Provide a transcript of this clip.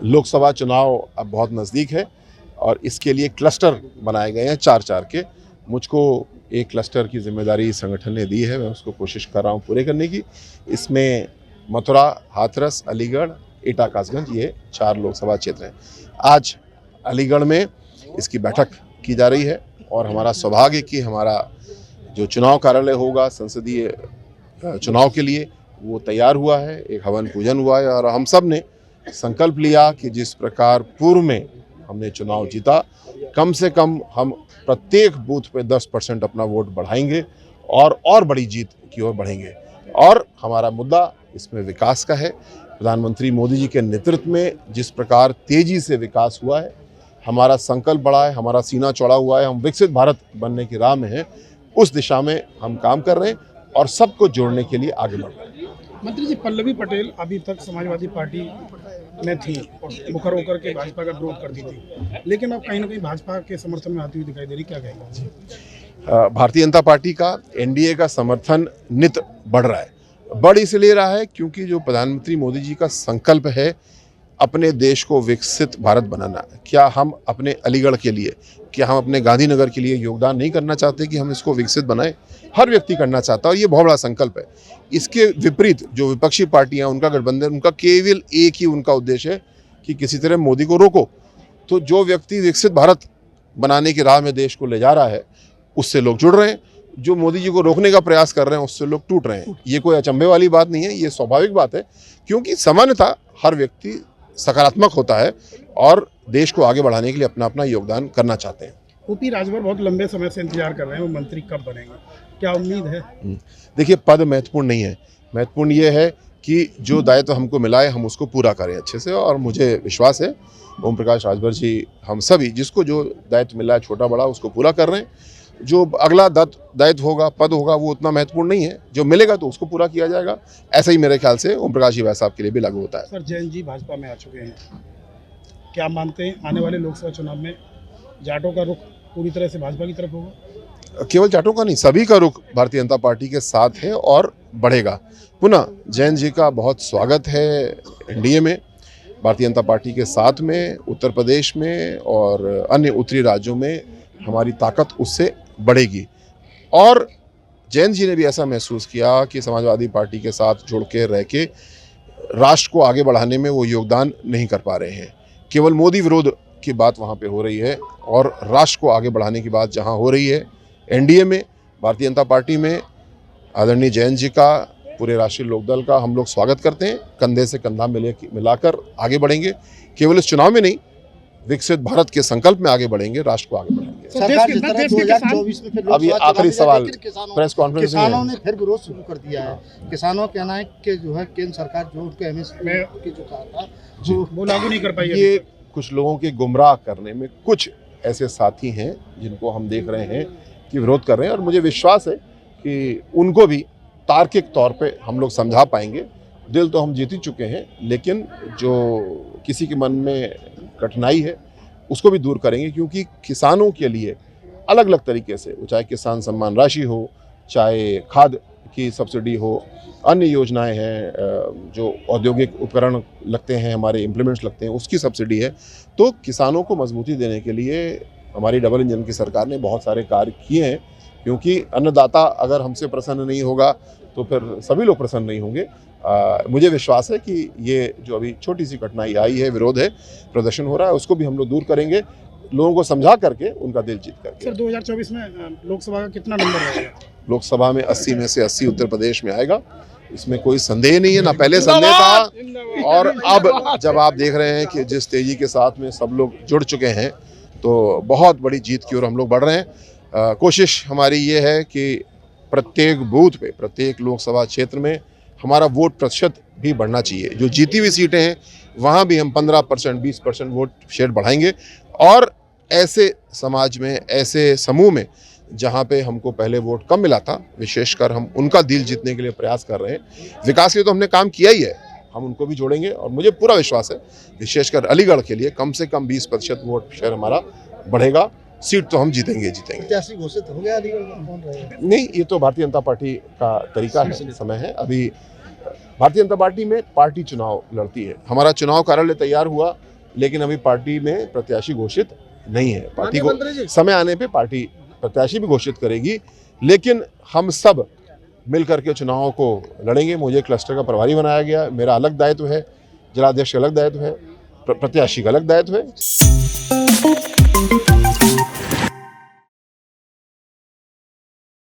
लोकसभा चुनाव अब बहुत नज़दीक है और इसके लिए क्लस्टर बनाए गए हैं 4-4 के। मुझको एक क्लस्टर की जिम्मेदारी संगठन ने दी है, मैं उसको कोशिश कर रहा हूँ पूरे करने की। इसमें मथुरा, हाथरस, अलीगढ़, एटा कासगंज, ये 4 लोकसभा क्षेत्र हैं। आज अलीगढ़ में इसकी बैठक की जा रही है और हमारा सौभाग्य कि हमारा जो चुनाव कार्यालय होगा संसदीय चुनाव के लिए वो तैयार हुआ है, एक हवन पूजन हुआ है और हम सब ने संकल्प लिया कि जिस प्रकार पूर्व में हमने चुनाव जीता, कम से कम हम प्रत्येक बूथ पे 10% अपना वोट बढ़ाएंगे और बड़ी जीत की ओर बढ़ेंगे। और हमारा मुद्दा इसमें विकास का है। प्रधानमंत्री मोदी जी के नेतृत्व में जिस प्रकार तेजी से विकास हुआ है, हमारा संकल्प बड़ा है, हमारा सीना चौड़ा हुआ है, हम विकसित भारत बनने की राह में हैं, उस दिशा में हम काम कर रहे हैं और सबको जोड़ने के लिए आगे बढ़ रहे हैं। मंत्री जी, पल्लवी पटेल अभी तक समाजवादी पार्टी में थी और मुखर होकर के भाजपा का विरोध करती थी, लेकिन अब कहीं ना कहीं भाजपा के समर्थन में आती हुई दिखाई दे रही, क्या कहेंगे? भारतीय जनता पार्टी का एनडीए का समर्थन नित बढ़ रहा है। बढ़ इसलिए रहा है क्योंकि जो प्रधानमंत्री मोदी जी का संकल्प है अपने देश को विकसित भारत बनाना, क्या हम अपने अलीगढ़ के लिए, क्या हम अपने गांधीनगर के लिए योगदान नहीं करना चाहते कि हम इसको विकसित बनाएं? हर व्यक्ति करना चाहता है और ये बहुत बड़ा संकल्प है। इसके विपरीत जो विपक्षी पार्टियां, उनका गठबंधन, उनका केवल एक ही उनका उद्देश्य है कि किसी तरह मोदी को रोको। तो जो व्यक्ति विकसित भारत बनाने की राह में देश को ले जा रहा है, उससे लोग जुड़ रहे हैं। जो मोदी जी को रोकने का प्रयास कर रहे हैं, उससे लोग टूट रहे हैं। ये कोई अचंभे वाली बात नहीं है, ये स्वाभाविक बात है, क्योंकि सामान्यतः हर व्यक्ति सकारात्मक होता है और देश को आगे बढ़ाने के लिए अपना अपना योगदान करना चाहते हैं। ओपी राजभर बहुत लंबे समय से इंतजार कर रहे हैं, वो मंत्री कब बनेंगे, क्या उम्मीद है? देखिए, पद महत्वपूर्ण नहीं है, महत्वपूर्ण ये है कि जो दायित्व हमको मिला है हम उसको पूरा करें अच्छे से। और मुझे विश्वास है ओम प्रकाश राजभर जी, हम सभी जिसको जो दायित्व मिला है छोटा बड़ा, उसको पूरा कर रहे हैं। जो अगला दायित्व होगा, पद होगा, वो उतना महत्वपूर्ण नहीं है, जो मिलेगा तो उसको पूरा किया जाएगा। ऐसा ही मेरे ख्याल से ओम प्रकाश जी भाई साहब के लिए भी लागू होता है। सर, जैन जी भाजपा में आ चुके हैं, क्या मानते हैं आने वाले लोकसभा चुनाव में जाटों का रुख पूरी तरह से भाजपा की तरफ होगा? केवल जाटों का नहीं, सभी का रुख भारतीय जनता पार्टी के साथ है और बढ़ेगा। पुनः जैन जी का बहुत स्वागत है एनडीए में, भारतीय जनता पार्टी के साथ में, उत्तर प्रदेश में और अन्य उत्तरी राज्यों में हमारी ताकत उससे बढ़ेगी। और जैन जी ने भी ऐसा महसूस किया कि समाजवादी पार्टी के साथ जुड़ के रह के राष्ट्र को आगे बढ़ाने में वो योगदान नहीं कर पा रहे हैं। केवल मोदी विरोध की बात वहाँ पे हो रही है और राष्ट्र को आगे बढ़ाने की बात जहाँ हो रही है एनडीए में, भारतीय जनता पार्टी में, आदरणीय जैन जी का, पूरे राष्ट्रीय लोकदल का हम लोग स्वागत करते हैं। कंधे से कंधा मिलाकर आगे बढ़ेंगे, केवल इस चुनाव में नहीं, विकसित भारत के संकल्प में आगे बढ़ेंगे, राष्ट्र को आगे बढ़ाएंगे। सरकार जिस तरह 2024 में फिर अब ये आखिरी सवाल प्रेस कॉन्फ्रेंस में किसानों ने फिर विरोध शुरू कर दिया है। किसानों का कहना है कि जो है केंद्र सरकार जो उनके एमएसपी की जो कहा था वो लागू नहीं कर पाई। ये कुछ लोगों के गुमराह करने में कुछ ऐसे साथी हैं जिनको हम देख रहे हैं कि विरोध कर रहे हैं, और मुझे विश्वास है कि उनको भी तार्किक तौर पे हम लोग समझा पाएंगे। दिल तो हम जीत ही चुके हैं, लेकिन जो किसी के मन में कठिनाई है उसको भी दूर करेंगे, क्योंकि किसानों के लिए अलग अलग तरीके से, चाहे किसान सम्मान राशि हो, चाहे खाद की सब्सिडी हो, अन्य योजनाएं हैं, जो औद्योगिक उपकरण लगते हैं, हमारे इम्प्लीमेंट्स लगते हैं, उसकी सब्सिडी है। तो किसानों को मजबूती देने के लिए हमारी डबल इंजन की सरकार ने बहुत सारे कार्य किए हैं, क्योंकि अन्नदाता अगर हमसे प्रसन्न नहीं होगा तो फिर सभी लोग प्रसन्न नहीं होंगे। मुझे विश्वास है कि ये जो अभी छोटी सी कठिनाई आई है, विरोध है, प्रदर्शन हो रहा है, उसको भी हम लोग दूर करेंगे, लोगों को समझा करके उनका दिल जीत करके। सर, 2024 में लोकसभा का कितना नंबर रहेगा? लोकसभा में 80 में से 80 उत्तर प्रदेश में आएगा, इसमें कोई संदेह नहीं है, ना पहले संदेह था। और अब जब आप देख रहे हैं कि जिस तेजी के साथ में सब लोग जुड़ चुके हैं, तो बहुत बड़ी जीत की ओर हम लोग बढ़ रहे हैं। कोशिश हमारी ये है कि प्रत्येक बूथ पे, प्रत्येक लोकसभा क्षेत्र में हमारा वोट प्रतिशत भी बढ़ना चाहिए। जो जीती हुई सीटें हैं वहाँ भी हम 15%, 20% वोट शेयर बढ़ाएंगे। और ऐसे समाज में, ऐसे समूह में जहाँ पे हमको पहले वोट कम मिला था, विशेषकर हम उनका दिल जीतने के लिए प्रयास कर रहे हैं। विकास के लिए तो हमने काम किया ही है, हम उनको भी जोड़ेंगे। और मुझे पूरा विश्वास है, विशेषकर अलीगढ़ के लिए कम से कम 20% वोट शेयर हमारा बढ़ेगा। सीट तो हम जीतेंगे। प्रत्याशी घोषित हो गया अलीगढ़ में, कौन रहेगा? नहीं, ये तो भारतीय जनता पार्टी का तरीका है, समय है। अभी भारतीय जनता पार्टी में पार्टी चुनाव लड़ती है, हमारा चुनाव कार्यालय तैयार हुआ लेकिन अभी पार्टी में प्रत्याशी घोषित नहीं है। पार्टी को समय आने पे पार्टी प्रत्याशी भी घोषित करेगी, लेकिन हम सब मिलकर के चुनावों को लड़ेंगे। मुझे क्लस्टर का प्रभारी बनाया गया, मेरा अलग दायित्व है, जिलाध्यक्ष का अलग दायित्व है, प्रत्याशी का अलग दायित्व है।